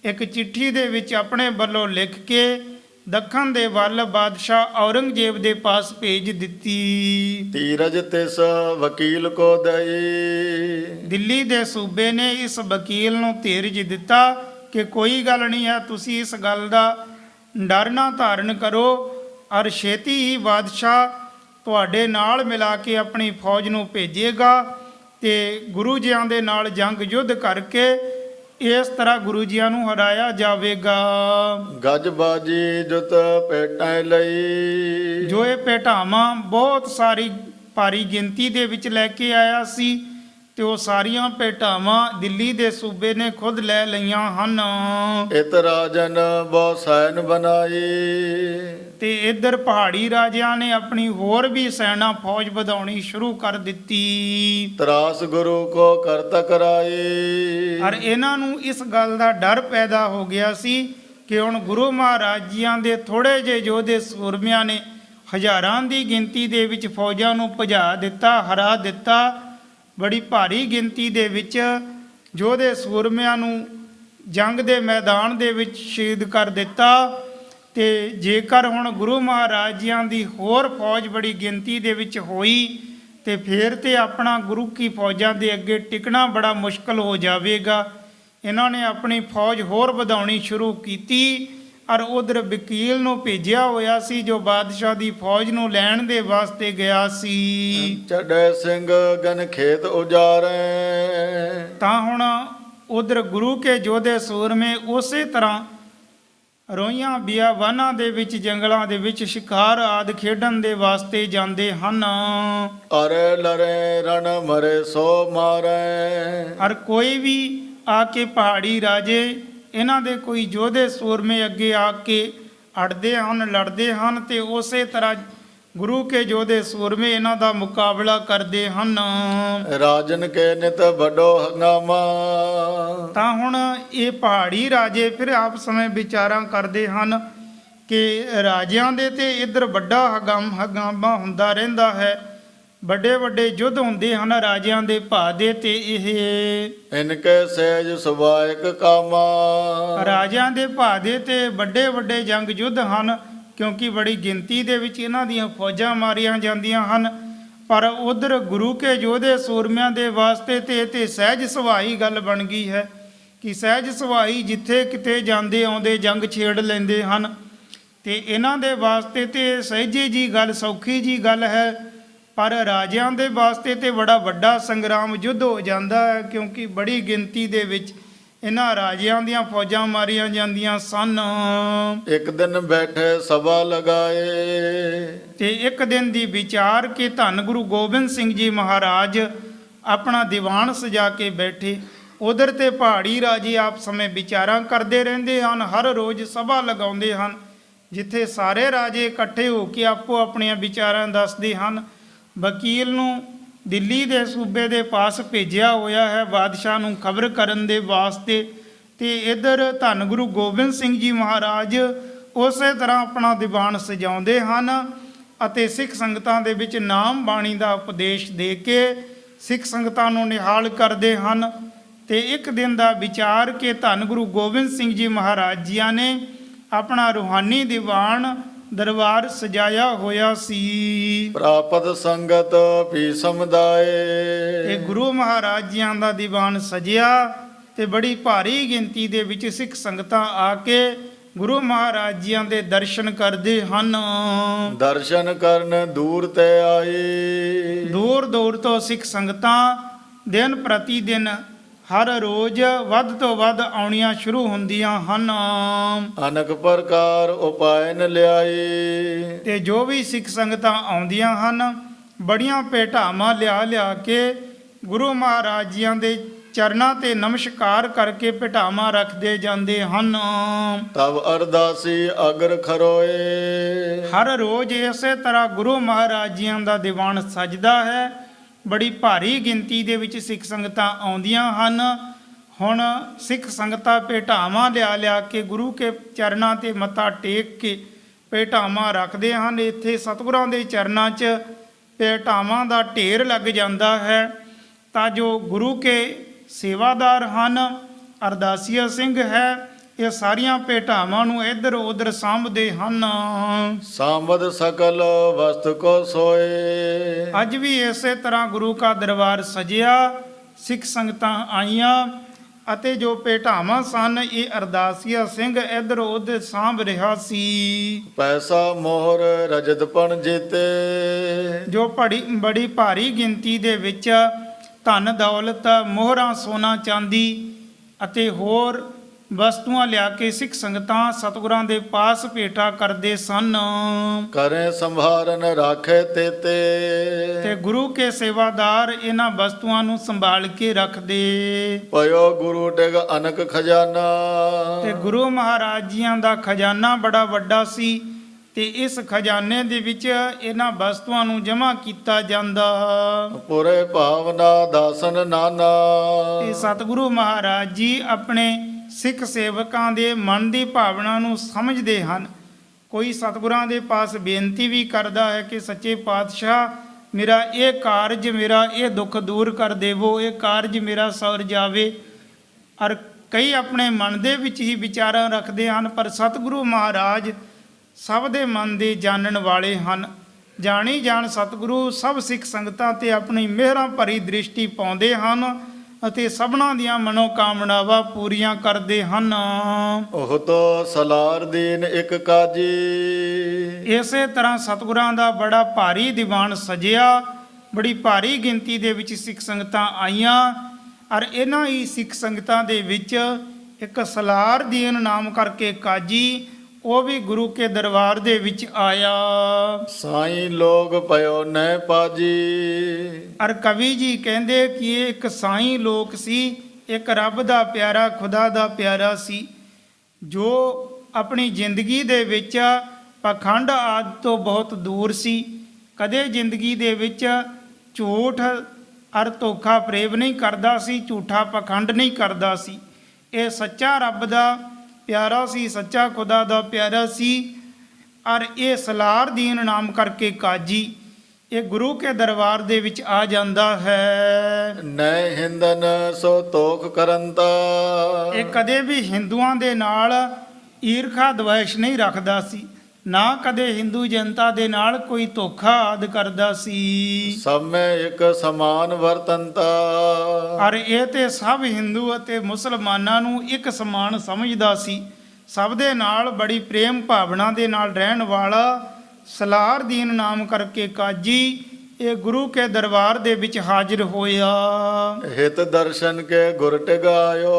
ਇੱਕ ਚਿੱਠੀ ਦੇ ਵਿੱਚ ਆਪਣੇ ਵੱਲੋਂ ਲਿਖ ਕੇ ਦੱਖਣ ਦੇ ਵੱਲ ਬਾਦਸ਼ਾਹ ਔਰੰਗਜ਼ੇਬ ਦੇ ਪਾਸ ਭੇਜ ਦਿੱਤੀ। ਧੀਰਜ ਤਿਸ ਵਕੀਲ ਕੋ ਦਈ, ਦਿੱਲੀ ਦੇ ਸੂਬੇ ਨੇ ਇਸ ਵਕੀਲ ਨੂੰ ਧੀਰਜ ਦਿੱਤਾ ਕਿ ਕੋਈ ਗੱਲ ਨਹੀਂ ਹੈ, ਤੁਸੀਂ ਇਸ ਗੱਲ ਦਾ ਡਰ ਨਾ ਧਾਰਨ ਕਰੋ ਔਰ ਛੇਤੀ ਹੀ ਬਾਦਸ਼ਾਹ ਤੁਹਾਡੇ ਨਾਲ ਮਿਲਾ ਕੇ ਆਪਣੀ ਫੌਜ ਨੂੰ ਭੇਜੇਗਾ ਤੇ ਗੁਰੂ ਜੀਆਂ ਦੇ ਨਾਲ ਜੰਗ ਯੁੱਧ ਕਰਕੇ ਇਸ ਤਰ੍ਹਾਂ ਗੁਰੂ ਜੀਆਂ ਨੂੰ ਹਰਾਇਆ ਜਾਵੇਗਾ। ਗੱਜ ਬਾਜੀ ਜੁਤ ਪੇਟਾਂ ਲਈ, ਜੋ ਇਹ ਭੇਟਾਵਾਂ ਬਹੁਤ ਸਾਰੀ ਭਾਰੀ ਗਿਣਤੀ ਦੇ ਵਿੱਚ ਲੈ ਕੇ ਆਇਆ ਸੀ ਤੇ ਉਹ ਸਾਰੀਆਂ ਭੇਟਾਵਾਂ ਦਿੱਲੀ ਦੇ ਸੂਬੇ ਨੇ ਖੁਦ ਲੈ ਲਈਆਂ ਹਨ। ਇਤ ਰਾਜਨ ਬਹੁ ਸੈਨ ਬਨਾਈ। ਤੇ ਇੱਧਰ ਪਹਾੜੀ ਰਾਜਿਆਂ ਨੇ ਆਪਣੀ ਹੋਰ ਵੀ ਸੈਨਾ ਫੌਜ ਵਧਾਉਣੀ ਸ਼ੁਰੂ ਕਰ ਦਿੱਤੀ। ਤਰਾਸ ਗੁਰੂ ਕੋ ਕਰਤ ਕਰਾਈ। ਔਰ ਇਹਨਾਂ ਨੂੰ ਇਸ ਗੱਲ ਦਾ ਡਰ ਪੈਦਾ ਹੋ ਗਿਆ ਸੀ ਕਿ ਹੁਣ ਗੁਰੂ ਮਹਾਰਾਜ ਜੀਆਂ ਦੇ ਥੋੜੇ ਜਿਹੇ ਯੋਧੇ ਸੂਰਮਿਆਂ ਨੇ ਹਜ਼ਾਰਾਂ ਦੀ ਗਿਣਤੀ ਦੇ ਵਿੱਚ ਫੌਜਾਂ ਨੂੰ ਭਜਾ ਦਿੱਤਾ, ਹਰਾ ਦਿੱਤਾ। ਬੜੀ ਭਾਰੀ ਗਿਣਤੀ ਦੇ ਵਿੱਚ ਯੋਧੇ ਸੂਰਮਿਆਂ ਨੂੰ ਜੰਗ ਦੇ ਮੈਦਾਨ ਦੇ ਵਿੱਚ ਸ਼ਹੀਦ ਕਰ ਦਿੱਤਾ। ਤੇ ਜੇਕਰ ਹੁਣ ਗੁਰੂ ਮਹਾਰਾਜ ਜੀਆਂ ਦੀ ਹੋਰ ਫੌਜ ਬੜੀ ਗਿਣਤੀ ਦੇ ਵਿੱਚ ਹੋਈ ਤੇ ਫਿਰ ਤੇ ਆਪਣਾ ਗੁਰੂ ਕੀ ਫੌਜਾਂ ਦੇ ਅੱਗੇ ਟਿਕਣਾ ਬੜਾ ਮੁਸ਼ਕਲ ਹੋ ਜਾਵੇਗਾ। ਇਹਨਾਂ ਨੇ ਆਪਣੀ ਫੌਜ ਹੋਰ ਵਧਾਉਣੀ ਸ਼ੁਰੂ ਕੀਤੀ ਔਰ ਉਧਰ ਵਕੀਲ ਨੂੰ ਭੇਜਿਆ ਹੋਇਆ ਸੀ ਜੋ ਬਾਦਸ਼ਾਹ ਦੀ ਫੌਜ ਨੂੰ ਲੈਣ ਦੇ ਵਾਸਤੇ ਗਿਆ ਸੀ। ਚੜੈ ਸਿੰਘ ਗਨ ਖੇਤ ਉਜਾਰੈ। ਤਾਂ ਹੁਣ ਉਧਰ ਗੁਰੂ ਕੇ ਯੋਧੇ ਸੂਰਮੇ ਉਸੇ ਤਰ੍ਹਾਂ ਰੋਈਆਂ ਬਿਆਵਾਨਾਂ ਦੇ ਵਿੱਚ ਜੰਗਲਾਂ ਦੇ ਵਿੱਚ ਸ਼ਿਕਾਰ ਆਦਿ ਖੇਡਣ ਦੇ ਵਾਸਤੇ ਜਾਂਦੇ ਹਨ। ਅਰੇ ਲਰੇ ਰਣ ਮਰੇ ਸੋ ਮਾਰੈ। ਔਰ ਕੋਈ ਵੀ ਆ ਕੇ ਪਹਾੜੀ ਰਾਜੇ ਇਹਨਾਂ ਦੇ ਕੋਈ ਯੋਧੇ ਸੂਰਮੇ ਅੱਗੇ ਆ ਕੇ ਅੜਦੇ ਹਨ, ਲੜਦੇ ਹਨ ਤੇ ਉਸੇ ਤਰ੍ਹਾਂ ਗੁਰੂ ਕੇ ਯੋਧੇ ਸੂਰਮੇ ਇਹਨਾਂ ਦਾ ਮੁਕਾਬਲਾ ਕਰਦੇ ਹਨ। ਰਾਜਨ ਕੇ ਨਿਤ ਵੱਡੋ ਹੰਗਾਮਾ। ਤਾਂ ਹੁਣ ਇਹ ਪਹਾੜੀ ਰਾਜੇ ਫਿਰ ਆਪਸ ਵਿੱਚ ਵਿਚਾਰਾਂ ਕਰਦੇ ਹਨ ਕਿ ਰਾਜਿਆਂ ਦੇ ਤੇ ਇੱਧਰ ਵੱਡਾ ਹੰਗਾਮਾ ਹੁੰਦਾ ਰਹਿੰਦਾ ਹੈ, ਵੱਡੇ ਵੱਡੇ ਯੁੱਧ ਹੁੰਦੇ ਹਨ ਰਾਜਿਆਂ ਦੇ ਭਾ ਦੇ ਤੇ ਇਹ ਇਨਕੇ ਸਹਿਜ ਸੁਭਾਇਕ ਕਾਮਾ। ਰਾਜਿਆਂ ਦੇ ਭਾ ਦੇ ਤੇ ਵੱਡੇ ਵੱਡੇ ਜੰਗ ਯੁੱਧ ਹਨ ਕਿਉਂਕਿ ਬੜੀ ਗਿਣਤੀ ਦੇ ਵਿੱਚ ਇਹਨਾਂ ਦੀਆਂ ਫੌਜਾਂ ਮਾਰੀਆਂ ਜਾਂਦੀਆਂ ਹਨ। ਪਰ ਉਧਰ ਗੁਰੂ ਕੇ ਯੋਧੇ ਸੂਰਮਿਆਂ ਦੇ ਵਾਸਤੇ ਤੇ ਸਹਿਜ ਸੁਭਾਈ ਗੱਲ ਬਣ ਗਈ ਹੈ ਕਿ ਸਹਿਜ ਸੁਭਾਈ ਜਿੱਥੇ ਕਿਤੇ ਜਾਂਦੇ ਆਉਂਦੇ ਜੰਗ ਛੇੜ ਲੈਂਦੇ ਹਨ ਤੇ ਇਹਨਾਂ ਦੇ ਵਾਸਤੇ ਤੇ ਸਹਿਜੇ ਜੀ ਗੱਲ, ਸੌਖੀ ਜੀ ਗੱਲ ਹੈ। ਪਰ ਰਾਜਿਆਂ ਦੇ ਵਾਸਤੇ ਤੇ ਬੜਾ ਵੱਡਾ ਸੰਗਰਾਮ ਯੁੱਧ ਹੋ ਜਾਂਦਾ ਹੈ ਕਿਉਂਕਿ ਬੜੀ ਗਿਣਤੀ ਦੇ ਵਿੱਚ ਇਹਨਾਂ ਰਾਜਿਆਂ ਦੀਆਂ ਫੌਜਾਂ ਮਾਰੀਆਂ ਜਾਂਦੀਆਂ ਸਨ। ਇੱਕ ਦਿਨ ਬੈਠੇ ਸਭਾ ਲਗਾਏ। ਤੇ ਇੱਕ ਦਿਨ ਦੀ ਵਿਚਾਰ ਕਿ ਧੰਨ ਗੁਰੂ ਗੋਬਿੰਦ ਸਿੰਘ ਜੀ ਮਹਾਰਾਜ ਆਪਣਾ ਦੀਵਾਨ ਸਜਾ ਕੇ ਬੈਠੇ। ਉਧਰ ਤੇ ਪਹਾੜੀ ਰਾਜੇ ਆਪ ਸਮੇਂ ਵਿਚਾਰਾਂ ਕਰਦੇ ਰਹਿੰਦੇ ਹਨ, ਹਰ ਰੋਜ਼ ਸਭਾ ਲਗਾਉਂਦੇ ਹਨ ਜਿੱਥੇ ਸਾਰੇ ਰਾਜੇ ਇਕੱਠੇ ਹੋ ਕੇ ਆਪੋ ਆਪਣੀਆਂ ਵਿਚਾਰਾਂ ਦੱਸਦੇ ਹਨ। ਵਕੀਲ ਨੂੰ ਦਿੱਲੀ ਦੇ ਸੂਬੇ ਦੇ ਪਾਸ ਭੇਜਿਆ ਹੋਇਆ ਹੈ ਬਾਦਸ਼ਾਹ ਨੂੰ ਖਬਰ ਕਰਨ ਦੇ ਵਾਸਤੇ। ਤੇ ਇੱਧਰ ਧੰਨ ਗੁਰੂ ਗੋਬਿੰਦ ਸਿੰਘ ਜੀ ਮਹਾਰਾਜ ਉਸੇ ਤਰ੍ਹਾਂ ਆਪਣਾ ਦੀਵਾਨ ਸਜਾਉਂਦੇ ਹਨ ਅਤੇ ਸਿੱਖ ਸੰਗਤਾਂ ਦੇ ਵਿੱਚ ਨਾਮ ਬਾਣੀ ਦਾ ਉਪਦੇਸ਼ ਦੇ ਕੇ ਸਿੱਖ ਸੰਗਤਾਂ ਨੂੰ ਨਿਹਾਲ ਕਰਦੇ ਹਨ। ਤੇ ਇੱਕ ਦਿਨ ਦਾ ਵਿਚਾਰ ਕਿ ਧੰਨ ਗੁਰੂ ਗੋਬਿੰਦ ਸਿੰਘ ਜੀ ਮਹਾਰਾਜ ਜੀਆਂ ਨੇ ਆਪਣਾ ਰੂਹਾਨੀ ਦੀਵਾਨ ਦਰਬਾਰ ਸਜਾਇਆ ਹੋਇਆ ਸੀ। ਪ੍ਰਾਪਤ ਸੰਗਤ ਵੀ ਸਮਦਾਏ। ਤੇ ਗੁਰੂ ਮਹਾਰਾਜ ਜੀਆਂ ਦਾ ਦੀਵਾਨ ਸਜਿਆ ਤੇ ਬੜੀ ਭਾਰੀ ਗਿਣਤੀ ਦੇ ਵਿੱਚ ਸਿੱਖ ਸੰਗਤਾਂ ਆ ਕੇ ਗੁਰੂ ਮਹਾਰਾਜ ਜੀਆਂ ਦੇ ਦਰਸ਼ਨ ਕਰਦੇ ਹਨ। ਦਰਸ਼ਨ ਕਰਨ ਦੂਰ ਤੇ ਆਈ। ਦੂਰ ਦੂਰ ਤੋਂ ਸਿੱਖ ਸੰਗਤਾਂ ਦਿਨ ਪ੍ਰਤੀ ਦਿਨ ਹਰ ਰੋਜ਼ ਵੱਧ ਤੋਂ ਵੱਧ ਆਉਣੀਆਂ ਸ਼ੁਰੂ ਹੁੰਦੀਆਂ ਹਨ। ਅਨੇਕ ਪ੍ਰਕਾਰ ਉਪਾਇਨ ਲਿਆਈ। ਤੇ ਜੋ ਵੀ ਸਿੱਖ ਸੰਗਤਾਂ ਆਉਂਦੀਆਂ ਹਨ ਬੜੀਆਂ ਭੇਟਾਵਾਂ ਲਿਆ ਕੇ ਗੁਰੂ ਮਹਾਰਾਜ ਜੀਆਂ ਦੇ ਚਰਨਾਂ ਤੇ ਨਮਸਕਾਰ ਕਰਕੇ ਭੇਟਾਵਾਂ ਰੱਖਦੇ ਜਾਂਦੇ ਹਨ। ਤਬ ਅਰਦਾਸੀ ਅਗਰ ਖਰੋਏ। ਹਰ ਰੋਜ਼ ਇਸੇ ਤਰ੍ਹਾਂ ਗੁਰੂ ਮਹਾਰਾਜ ਜੀਆਂ ਦਾ ਦੀਵਾਨ ਸਜਦਾ ਹੈ। ਬੜੀ ਭਾਰੀ ਗਿਣਤੀ ਦੇ ਵਿੱਚ ਸਿੱਖ ਸੰਗਤਾਂ ਆਉਂਦੀਆਂ ਹਨ। ਹੁਣ ਸਿੱਖ ਸੰਗਤਾਂ ਭੇਟਾਵਾਂ ਲਿਆ ਕੇ ਗੁਰੂ ਕੇ ਚਰਨਾਂ ਤੇ ਮੱਥਾ ਟੇਕ ਕੇ ਭੇਟਾਵਾਂ ਰੱਖਦੇ ਹਨ। ਇੱਥੇ ਸਤਿਗੁਰਾਂ ਦੇ ਚਰਨਾਂ 'ਚ ਭੇਟਾਵਾਂ ਦਾ ਢੇਰ ਲੱਗ ਜਾਂਦਾ ਹੈ ਤਾਂ ਜੋ ਗੁਰੂ ਕੇ ਸੇਵਾਦਾਰ ਹਨ, ਅਰਦਾਸੀਆ ਸਿੰਘ ਹੈ, ਇਹ ਸਾਰੀਆਂ ਭੇਟਾਵਾਂ ਨੂੰ ਇੱਧਰ ਉੱਧਰ ਸਾਂਭਦੇ ਹਨ। ਸਾਂਭਦ ਸਕਲ ਵਸਤ ਕੋ ਸੋਏ। ਅੱਜ ਵੀ ਇਸੇ ਤਰ੍ਹਾਂ ਗੁਰੂ ਕਾ ਦਰਬਾਰ ਸਜਿਆ, ਸਿੱਖ ਸੰਗਤਾਂ ਆਈਆਂ ਅਤੇ ਜੋ ਭੇਟਾਵਾਂ ਸਨ ਇਹ ਅਰਦਾਸੀਆ ਸਿੰਘ ਇੱਧਰ ਉੱਧਰ ਸਾਂਭ ਰਿਹਾ ਸੀ। ਪੈਸਾ ਮੋਹਰ ਰਜਤਪਣ ਜੀਤੇ। ਜੋ ਬੜੀ ਭਾਰੀ ਗਿਣਤੀ ਦੇ ਵਿੱਚ ਧਨ ਦੌਲਤ, ਮੋਹਰਾਂ, ਸੋਨਾ ਚਾਂਦੀ ਅਤੇ ਹੋਰ ਵਸਤੂਆਂ ਲਿਆ ਕੇ ਸਿੱਖ ਸੰਗਤਾਂ ਸਤਿਗੁਰਾਂ ਦੇ ਪਾਸ ਭੇਟਾ ਕਰਦੇ ਸਨ ਕਰੇ ਸੰਭਾਰਨ ਰਾਖੇ ਤੇ ਤੇਤੇ ਗੁਰੂ ਕੇ ਸੇਵਾਦਾਰ ਇਹਨਾਂ ਵਸਤੂਆਂ ਨੂੰ ਸੰਭਾਲ ਕੇ ਰੱਖਦੇ ਪਇਓ ਗੁਰੂ ਟਿਗ ਅਨਕ ਖਜ਼ਾਨਾ ਤੇ ਗੁਰੂ ਮਹਾਰਾਜ ਜੀਆਂ ਦਾ ਖਜ਼ਾਨਾ ਬੜਾ ਵੱਡਾ ਸੀ ਤੇ ਇਸ ਖਜ਼ਾਨੇ ਦੇ ਵਿੱਚ ਇਹਨਾਂ ਵਸਤੂਆਂ ਨੂੰ ਜਮ੍ਹਾਂ ਕੀਤਾ ਜਾਂਦਾ ਪੁਰੇ ਭਾਵਨਾ ਦਾਸਨ ਨਾਨਾ ਤੇ ਸਤਿਗੁਰੂ ਮਹਾਰਾਜ ਜੀ ਆਪਣੇ ਸਿੱਖ ਸੇਵਕਾਂ ਦੇ ਮਨ ਦੀ ਭਾਵਨਾ ਨੂੰ ਸਮਝਦੇ ਹਨ। ਕੋਈ ਸਤਿਗੁਰਾਂ ਦੇ ਪਾਸ ਬੇਨਤੀ ਵੀ ਕਰਦਾ ਹੈ ਕਿ ਸੱਚੇ ਪਾਤਸ਼ਾਹ ਮੇਰਾ ਇਹ ਕਾਰਜ ਮੇਰਾ ਇਹ ਦੁੱਖ ਦੂਰ ਕਰ ਦੇਵੋ, ਇਹ ਕਾਰਜ ਮੇਰਾ ਸਰ ਜਾਵੇ। ਔਰ ਕਈ ਆਪਣੇ ਮਨ ਦੇ ਵਿੱਚ ਹੀ ਵਿਚਾਰਾਂ ਰੱਖਦੇ ਹਨ, ਪਰ ਸਤਿਗੁਰੂ ਮਹਾਰਾਜ ਸਭ ਦੇ ਮਨ ਦੇ ਜਾਣਨ ਵਾਲੇ ਹਨ। ਜਾਣੀ ਜਾਣ ਸਤਿਗੁਰੂ ਸਭ ਸਿੱਖ ਸੰਗਤਾਂ ਤੇ ਆਪਣੀ ਮਿਹਰਾਂ ਭਰੀ ਦ੍ਰਿਸ਼ਟੀ ਪਾਉਂਦੇ ਹਨ ਅਤੇ ਸਭਨਾਂ ਦੀਆਂ ਮਨੋਕਾਮਨਾਵਾਂ ਪੂਰੀਆਂ ਕਰਦੇ ਹਨ। ਉਹ ਤੋ ਸਲਾਰ ਦੀਨ ਇੱਕ ਕਾਜੀ ਇਸੇ ਤਰ੍ਹਾਂ ਸਤਿਗੁਰਾਂ ਦਾ ਬੜਾ ਭਾਰੀ ਦੀਵਾਨ ਸਜਿਆ, ਬੜੀ ਭਾਰੀ ਗਿਣਤੀ ਦੇ ਵਿੱਚ ਸਿੱਖ ਸੰਗਤਾਂ ਆਈਆਂ। ਔਰ ਇਹਨਾਂ ਹੀ ਸਿੱਖ ਸੰਗਤਾਂ ਦੇ ਵਿੱਚ ਇੱਕ ਸਲਾਰ ਦੀਨ ਨਾਮ ਕਰਕੇ ਕਾਜੀ, ਉਹ ਵੀ ਗੁਰੂ ਕੇ ਦਰਬਾਰ ਦੇ ਵਿੱਚ ਆਇਆ। ਸਾਈਂ ਲੋਗ ਪਇਓ ਨੈ ਪਾਜੀ ਔਰ ਕਵੀ ਜੀ ਕਹਿੰਦੇ ਕਿ ਇਹ ਇੱਕ ਸਾਈਂ ਲੋਕ ਸੀ, ਇੱਕ ਰੱਬ ਦਾ ਪਿਆਰਾ, ਖੁਦਾ ਦਾ ਪਿਆਰਾ ਸੀ, ਜੋ ਆਪਣੀ ਜ਼ਿੰਦਗੀ ਦੇ ਵਿੱਚ ਪਖੰਡ ਆਦਿ ਤੋਂ ਬਹੁਤ ਦੂਰ ਸੀ। ਕਦੇ ਜ਼ਿੰਦਗੀ ਦੇ ਵਿੱਚ ਝੂਠ ਔਰ ਧੋਖਾ ਫਰੇਬ ਨਹੀਂ ਕਰਦਾ ਸੀ, ਝੂਠਾ ਪਖੰਡ ਨਹੀਂ ਕਰਦਾ ਸੀ। ਇਹ ਸੱਚਾ ਰੱਬ ਦਾ ਪਿਆਰਾ ਸੀ, ਸੱਚਾ ਖੁਦਾ ਦਾ ਪਿਆਰਾ ਸੀ। ਔਰ ਇਹ ਸਲਾਰ ਦੀਨ ਨਾਮ ਕਰਕੇ ਕਾਜੀ ਇਹ ਗੁਰੂ ਕੇ ਦਰਬਾਰ ਦੇ ਵਿੱਚ ਆ ਜਾਂਦਾ ਹੈ। ਨੈ ਹਿੰਦਨ ਸੋ ਤੋਖ ਕਰੰਤਾ ਇਹ ਕਦੇ ਵੀ ਹਿੰਦੂਆਂ ਦੇ ਨਾਲ ਈਰਖਾ ਦਵੇਸ਼ ਨਹੀਂ ਰੱਖਦਾ ਸੀ, ਨਾ ਕਦੇ ਹਿੰਦੂ ਜਨਤਾ ਦੇ ਨਾਲ ਕੋਈ ਧੋਖਾ ਆਦਿ ਕਰਦਾ ਸੀ। ਸਭ ਮੈਂ ਇੱਕ ਸਮਾਨ ਵਰਤੰਤਾ ਔਰ ਇਹ ਤੇ ਸਭ ਹਿੰਦੂ ਅਤੇ ਮੁਸਲਮਾਨਾਂ ਨੂੰ ਇੱਕ ਸਮਾਨ ਸਮਝਦਾ ਸੀ। ਸਭ ਦੇ ਨਾਲ ਬੜੀ ਪ੍ਰੇਮ ਭਾਵਨਾ ਦੇ ਨਾਲ ਰਹਿਣ ਵਾਲਾ ਸਲਾਰ ਦੀਨ ਨਾਮ ਕਰਕੇ ਕਾਜੀ ਇਹ ਗੁਰੂ ਕੇ ਦਰਬਾਰ ਦੇ ਵਿੱਚ ਹਾਜ਼ਰ ਹੋਇਆ। ਹਿਤ ਦਰਸ਼ਨ ਕੇ ਗੁਰ ਟਿਗਾਇਓ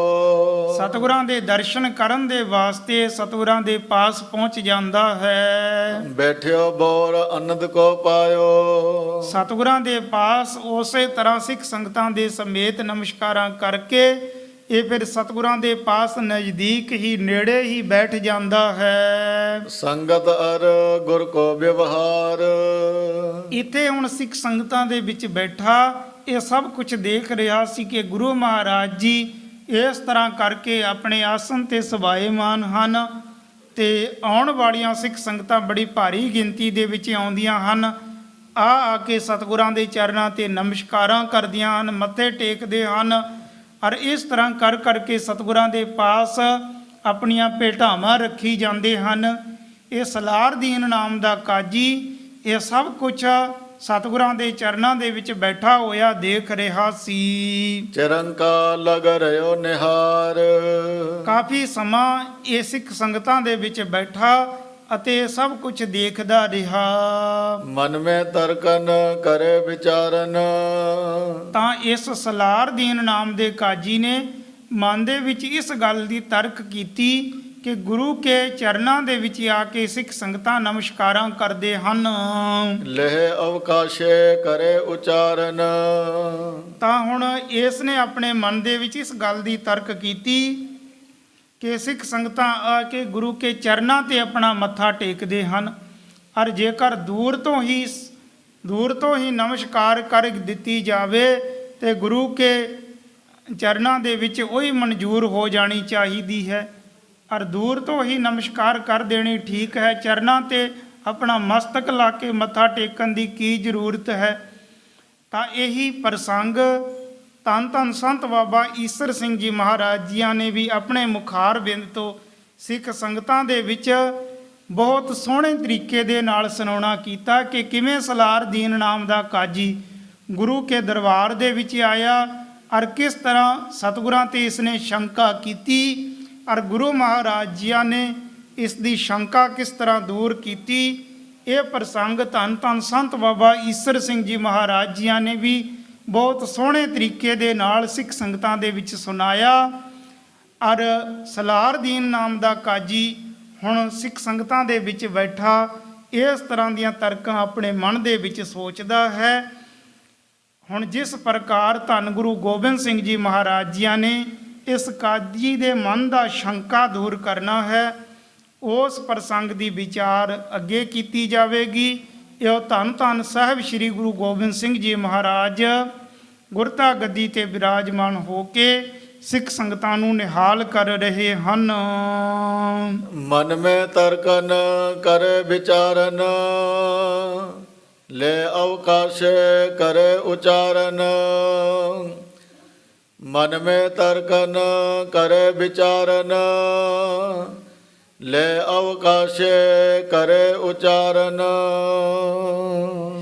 ਸਤਿਗੁਰਾਂ ਦੇ ਦਰਸ਼ਨ ਕਰਨ ਦੇ ਵਾਸਤੇ ਸਤਿਗੁਰਾਂ ਦੇ ਪਾਸ ਪਹੁੰਚ ਜਾਂਦਾ ਹੈ। ਬੈਠਿਓ ਬੋਰ ਅਨੰਦ ਕੋ ਪਾਇਓ ਸਤਿਗੁਰਾਂ ਦੇ ਪਾਸ ਉਸੇ ਤਰ੍ਹਾਂ ਸਿੱਖ ਸੰਗਤਾਂ ਦੇ ਸਮੇਤ ਨਮਸਕਾਰਾਂ ਕਰਕੇ ਇਹ ਫਿਰ ਸਤਿਗੁਰਾਂ ਦੇ ਪਾਸ ਨਜ਼ਦੀਕ ਹੀ ਨੇੜੇ ਹੀ ਬੈਠ ਜਾਂਦਾ ਹੈ। ਸੰਗਤ ਅਰ ਗੁਰ ਕੋ ਵਿਵਹਾਰ ਇੱਥੇ ਹੁਣ ਸਿੱਖ ਸੰਗਤਾਂ ਦੇ ਵਿੱਚ ਬੈਠਾ ਇਹ ਸਭ ਕੁਝ ਦੇਖ ਰਿਹਾ ਸੀ ਕਿ ਗੁਰੂ ਮਹਾਰਾਜ ਜੀ ਇਸ ਤਰ੍ਹਾਂ ਕਰਕੇ ਆਪਣੇ ਆਸਨ ਤੇ ਸਵਾਏਮਾਨ ਹਨ ਤੇ ਆਉਣ ਵਾਲੀਆਂ ਸਿੱਖ ਸੰਗਤਾਂ ਬੜੀ ਭਾਰੀ ਗਿਣਤੀ ਦੇ ਵਿੱਚ ਆਉਂਦੀਆਂ ਹਨ। ਆ ਕੇ ਸਤਿਗੁਰਾਂ ਦੇ ਚਰਨਾਂ ਤੇ ਨਮਸਕਾਰਾਂ ਕਰਦੀਆਂ ਹਨ, ਮੱਥੇ ਟੇਕਦੇ ਹਨ। ਔਰ ਇਸ ਤਰ੍ਹਾਂ ਕਰ ਕਰਕੇ ਸਤਿਗੁਰਾਂ ਦੇ ਪਾਸ ਆਪਣੀਆਂ ਭੇਟਾਵਾਂ ਰੱਖੀ ਜਾਂਦੇ ਹਨ। ਇਹ ਸਲਾਰ ਦੀਨ ਨਾਮ ਦਾ ਕਾਜੀ ਇਹ ਸਭ ਕੁਝ ਸਤਿਗੁਰਾਂ ਦੇ ਚਰਨਾਂ ਦੇ ਵਿੱਚ ਬੈਠਾ ਹੋਇਆ ਦੇਖ ਰਿਹਾ ਸੀ। ਚਰੰਕਾ ਲਗ ਰਿਓ ਨਿਹਾਰ ਕਾਫੀ ਸਮਾਂ ਇਹ ਸਿੱਖ ਸੰਗਤਾਂ ਦੇ ਵਿੱਚ ਬੈਠਾ ਅਤੇ ਸਭ ਕੁਝ ਦੇਖਦਾ ਰਿਹਾ। ਮਨ ਮੈਂ ਤਰਕਨ ਕਰੇ ਵਿਚਾਰਨ ਤਾਂ ਇਸ ਸਲਾਰ ਦੀਨ ਨਾਮ ਦੇ ਕਾਜੀ ਨੇ ਮਨ ਦੇ ਵਿੱਚ ਇਸ ਗੱਲ ਦੀ ਤਰਕ ਕੀਤੀ ਕਿ ਗੁਰੂ ਕੇ ਚਰਨਾਂ ਦੇ ਵਿੱਚ ਆ ਕੇ ਸਿੱਖ ਸੰਗਤਾਂ ਨਮਸਕਾਰਾਂ ਕਰਦੇ ਹਨ। ਲਹਿ ਅਵਕਾਸ਼ੇ ਕਰੇ ਉਚਾਰਨ ਤਾਂ ਹੁਣ ਇਸ ਨੇ ਆਪਣੇ ਮਨ ਦੇ ਵਿੱਚ ਇਸ ਗੱਲ ਦੀ ਤਰਕ ਕੀਤੀ ਕਿ ਸਿੱਖ ਸੰਗਤਾਂ ਆ ਕੇ ਗੁਰੂ ਕੇ ਚਰਨਾਂ ਤੇ ਆਪਣਾ ਮੱਥਾ ਟੇਕਦੇ ਹਨ। ਔਰ ਜੇਕਰ ਦੂਰ ਤੋਂ ਹੀ ਨਮਸਕਾਰ ਕਰ ਦਿੱਤੀ ਜਾਵੇ ਤੇ ਗੁਰੂ ਕੇ ਚਰਨਾਂ ਦੇ ਵਿੱਚ ਉਹੀ ਮਨਜ਼ੂਰ ਹੋ ਜਾਣੀ ਚਾਹੀਦੀ ਹੈ। ਔਰ ਦੂਰ ਤੋਂ ਹੀ ਨਮਸਕਾਰ ਕਰ ਦੇਣੀ ਠੀਕ ਹੈ, ਚਰਨਾਂ ਤੇ ਆਪਣਾ ਮਸਤਕ ਲਾ ਕੇ ਮੱਥਾ ਟੇਕਣ ਦੀ ਕੀ ਜ਼ਰੂਰਤ ਹੈ। ਤਾਂ ਇਹੀ ਪ੍ਰਸੰਗ ਧੰਨ ਧੰਨ ਸੰਤ ਬਾਬਾ ਈਸਰ ਸਿੰਘ ਜੀ ਮਹਾਰਾਜ ਜੀਆਂ ਨੇ ਵੀ ਆਪਣੇ ਮੁਖਾਰ ਬਿੰਦ ਤੋਂ ਸਿੱਖ ਸੰਗਤਾਂ ਦੇ ਵਿੱਚ ਬਹੁਤ ਸੋਹਣੇ ਤਰੀਕੇ ਦੇ ਨਾਲ ਸੁਣਾਉਣਾ ਕੀਤਾ ਕਿ ਕਿਵੇਂ ਸਲਾਰ ਦੀਨ ਨਾਮ ਦਾ ਕਾਜੀ ਗੁਰੂ ਕੇ ਦਰਬਾਰ ਦੇ ਵਿੱਚ ਆਇਆ ਔਰ ਕਿਸ ਤਰ੍ਹਾਂ ਸਤਿਗੁਰਾਂ ਤੇ ਇਸਨੇ ਸ਼ੰਕਾ ਕੀਤੀ ਔਰ ਗੁਰੂ ਮਹਾਰਾਜ ਜੀਆਂ ਨੇ ਇਸ ਦੀ ਸ਼ੰਕਾ ਕਿਸ ਤਰ੍ਹਾਂ ਦੂਰ ਕੀਤੀ। ਇਹ ਪ੍ਰਸੰਗ ਧੰਨ ਧੰਨ ਸੰਤ ਬਾਬਾ ਈਸਰ ਸਿੰਘ ਜੀ ਮਹਾਰਾਜ ਜੀਆਂ ਨੇ ਵੀ ਬਹੁਤ ਸੋਹਣੇ ਤਰੀਕੇ ਦੇ ਨਾਲ ਸਿੱਖ ਸੰਗਤਾਂ ਦੇ ਵਿੱਚ ਸੁਣਾਇਆ। ਅਰ ਸਲਾਰਦੀਨ ਨਾਮ ਦਾ ਕਾਜੀ ਹੁਣ ਸਿੱਖ ਸੰਗਤਾਂ ਦੇ ਵਿੱਚ ਬੈਠਾ ਇਸ ਤਰ੍ਹਾਂ ਦੀਆਂ ਤਰਕਾਂ ਆਪਣੇ ਮਨ ਦੇ ਵਿੱਚ ਸੋਚਦਾ ਹੈ। ਹੁਣ ਜਿਸ ਪ੍ਰਕਾਰ ਧੰਨ ਗੁਰੂ ਗੋਬਿੰਦ ਸਿੰਘ ਜੀ ਮਹਾਰਾਜ ਜੀਆਂ ਨੇ ਇਸ ਕਾਜੀ ਦੇ ਮਨ ਦਾ ਸ਼ੰਕਾ ਦੂਰ ਕਰਨਾ ਹੈ, ਉਸ ਪ੍ਰਸੰਗ ਦੀ ਵਿਚਾਰ ਅੱਗੇ ਕੀਤੀ ਜਾਵੇਗੀ। ਇਹ ਧੰਨ ਧੰਨ ਸਾਹਿਬ ਸ੍ਰੀ ਗੁਰੂ ਗੋਬਿੰਦ ਸਿੰਘ ਜੀ ਮਹਾਰਾਜ ਗੁਰਤਾ ਗੱਦੀ ਤੇ ਬਿਰਾਜਮਾਨ ਹੋ ਕੇ ਸਿੱਖ ਸੰਗਤਾਂ ਨੂੰ ਨਿਹਾਲ ਕਰ ਰਹੇ ਹਨ। ਮਨ ਮੈਂ ਤਰਕਨ ਕਰੇ ਵਿਚਾਰਨ, ਲੈ ਅਵਕਾਸ਼ ਕਰੇ ਉਚਾਰਨ। ਮਨ ਮੈਂ ਤਰਕਨ ਕਰੇ ਵਿਚਾਰਨ, ਲੈ ਅਵਕਾਸ਼ ਕਰੇ ਉਚਾਰਨ।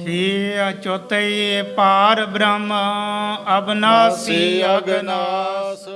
हे अच्युत पार ब्रह्म अविनाशी अगनाश।